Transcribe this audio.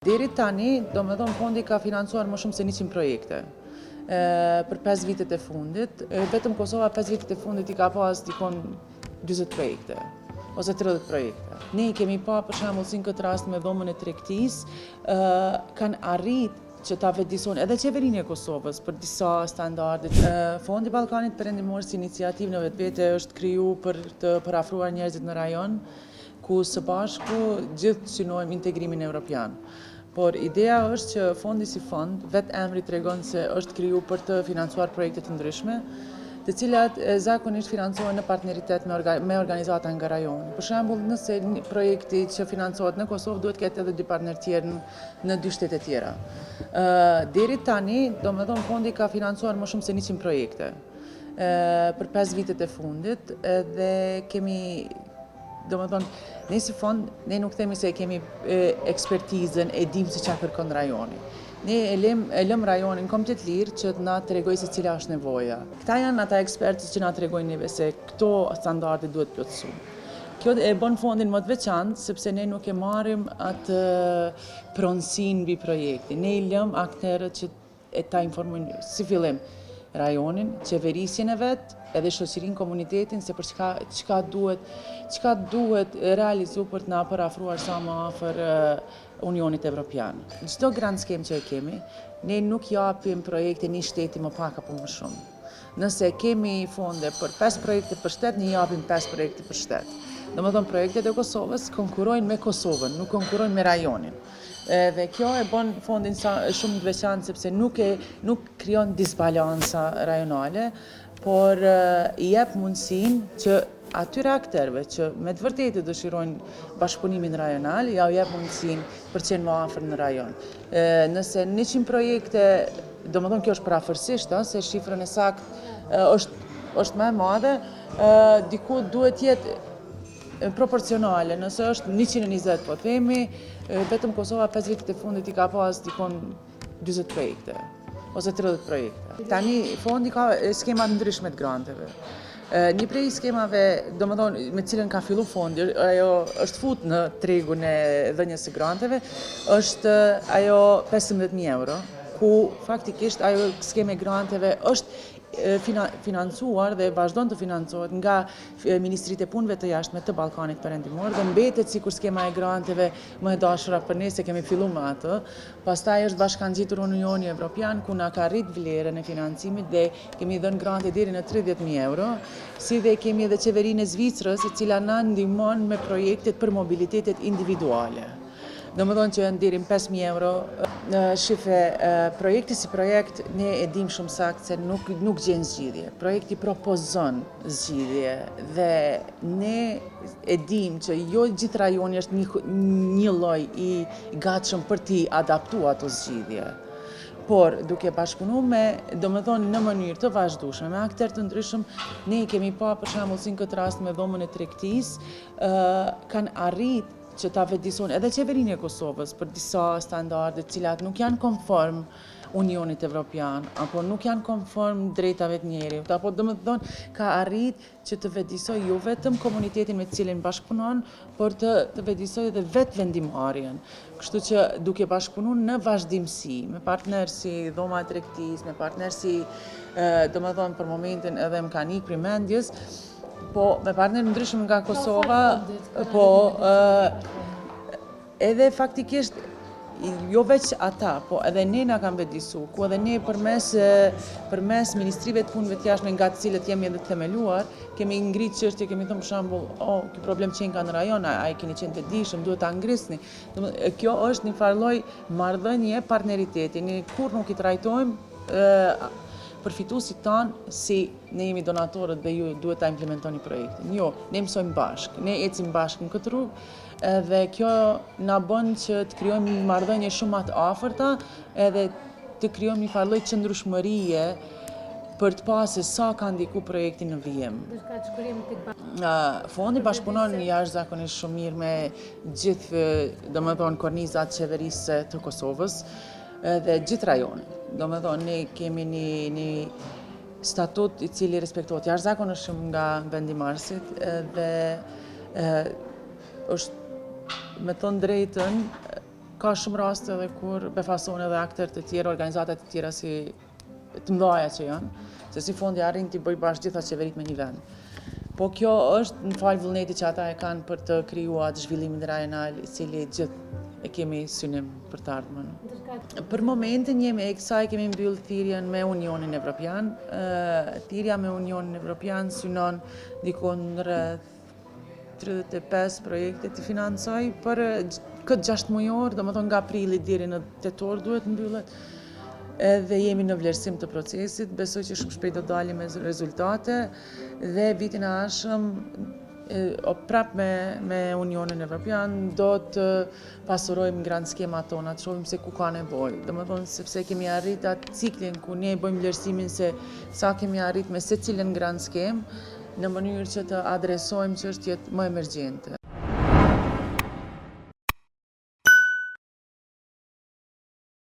Deri tani, do me thonë, fondi ka financuar më shumë se 100 projekte për 5 vitet e fundit. Vetëm Kosova 5 vitet e fundit i ka pas dikon 20 projekte ose 30 projekte. Ne i kemi pa për shembull si në këtë rast me dhomën e tregtisë, kanë arrit që ta vetëdijsojnë edhe qeverinë e Kosovës për disa standarde. Fondi Ballkanit Perëndimor si iniciativë në vetvete është kriju për të parafruar njerëzit në rajon, ku së bashku gjithë synojmë integrimin evropian. Por ideja është që fondi si fond, vetë emri tregon se është kriju për të financuar projekte të ndryshme, të cilat zakonisht financohen në partneritet me organizata nga rajoni. Për shembull, nëse një projekti që financohet në Kosovë duhet ketë edhe 2 partner tjerë në 2 shtete tjera. Deri tani, do me thonë, fondi ka financuar më shumë se 100 projekte për 5 vitet e fundit dhe kemi, do me thonë, ne si fond, ne nuk themi se kemi ekspertizën, e dim se çfarë kërkon rajoni. Ne e lëm rajonin komplet lirë që të na tregoj se cila është nevoja. Këta janë ata ekspertët që na tregojnë neve se këto standarde duhet plotësuar. Kjo e bën fondin më të veçantë sepse ne nuk e marrim atë pronësinë mbi projektin. Ne i lëm aktorët që ta informojnë si fillim rajonin, qeverisjen e vet, edhe shoqërinë, komunitetin se për çka duhet realizu për të na parafruar sa më afër Unionit Evropian. Çdo grand skem që e kemi, ne nuk japim projekte një shteti më pak apo më shumë. Nëse kemi fonde për 5 projekte për shtet, ne japim 5 projekte për shtet. Domethënë projektet e Kosovës konkurrojnë me Kosovën, nuk konkurrojnë me rajonin. Dhe kjo e bën fondin shumë të veçantë sepse nuk krijon disbalanca rajonale, por i jep mundësinë që atyre aktorëve që me të vërtetë dëshirojnë bashkëpunimin rajonal, ja u jep mundësinë për të qenë më afër në rajon. Nëse 100 projekte, domethënë kjo është parafërsisht, se shifrën e saktë është më e madhe, diku duhet jetë proporcionale. Nëse është 120, po themi, vetëm Kosova 5 vitet e fundit i ka pas dikon 40 projekte ose 30 projekte. Tani fondi ka skema të ndryshme të granteve. Një prej skemave, domethënë, me cilën ka fillu fondi, ajo është fut në tregun e dhënies së granteve, është ajo 15.000 euro, ku faktikisht ajo skeme granteve është financuar dhe vazhdon të financohet nga Ministritë e Punëve të Jashtme të Ballkanit Perëndimor dhe mbetet sikur skema e granteve më e dashura për ne se kemi filluar me atë. Pastaj është bashkangjitur Unioni Evropian ku na ka rrit vlerën e financimit dhe kemi dhënë grante deri në 30.000 euro, si dhe kemi edhe qeverinë e Zvicrës e cila na ndihmon me projektet për mobilitetet individuale. Domethënë që deri në 5.000 euro. Projekti si projekt, ne e dim shumë saktë se nuk gjen zgjidhje. Projekti propozon zgjidhje dhe ne e dim që jo gjithë rajoni është një lloj i gatshëm për t'i adaptuar ato zgjidhje. Por duke bashkëpunuar domethënë në mënyrë të vazhdueshme me aktorë të ndryshëm, ne i kemi pa për shembull si në këtë rast me dhomën e tregtisë, kanë arrit që ta vetëdijsojnë edhe qeverinë e Kosovës për disa standarde të cilat nuk janë konform Unionit Evropian, apo nuk janë konform drejtave të njerit, apo domethënë ka arrit që të vetëdijsojë jo vetëm komunitetin me të cilin bashkëpunon, por të vetëdijsojë edhe vetë vendimarrjen. Kështu që duke bashkëpunuar në vazhdimsi me partnerë si Dhoma e Tregtisë, me partnerë si domethënë për momentin edhe më kanë ikë primendjes, po me partnerë ndryshëm nga Kosova, po edhe faktikisht jo veç ata, po edhe ne na kanë vetëdijsuar, ku edhe ne përmes Ministrive të Punëve të Jashtme nga të cilët jemi edhe të themeluar, kemi ngritë çështje, kemi thënë për shembull, ky problem që ka në rajon, ai keni qenë të dijshëm, duhet ta ngrisni. Kjo është një farë lloj marrëdhënie partneriteti, ne kur nuk i trajtojmë përfituesit tanë si ne jemi donatorët dhe ju duhet ta implementoni projektin. Jo, ne mësojmë bashkë, ne ecim bashkë në këtë rrugë dhe kjo na bën që të krijojmë një marrëdhënie shumë më të afërta edhe të krijojmë një farë lloj qëndrueshmërie për të pasur se sa ka ndiku projekti në vijim. Fondi bashkëpunon jashtëzakonisht shumë mirë me gjithë, domethënë, kornizat qeverisë të Kosovës dhe gjithë rajonin. Domethënë, ne kemi një statut i cili respektohet jashtëzakonisht shumë nga vendimarrësit dhe është, me thënë drejtën, ka shumë raste edhe kur befasojnë edhe aktor të tjerë, organizata të tjera si të mëdha që janë, se si fondi arrin t'i bëj bashkë gjitha qeverit me një vend. Po kjo është në fal vullnetit që ata e kanë për të krijuar atë zhvillimin rajonal, i cili gjithë e kemi synim për të ardhmen. Për momentin jemi e kësaj kemi mbyll thirrjen me Unionin Evropian. Thirrja me Unionin Evropian synon dikon rreth 35 projekte të financoj për këtë 6 mujor, domethënë nga prilli deri në tetor duhet mbyllet. Edhe jemi në vlerësim të procesit, besoj që shumë shpejt do dalim me rezultate dhe vitin e ardhshëm prap me Unionin Evropian do të pasurojmë grand skemat tona, të shohim se ku ka nevojë. Domethënë sepse kemi arrit atë ciklin ku ne bëjmë vlerësimin se sa kemi arrit me secilën grand skem në mënyrë që të adresojmë çështjet më emergjente.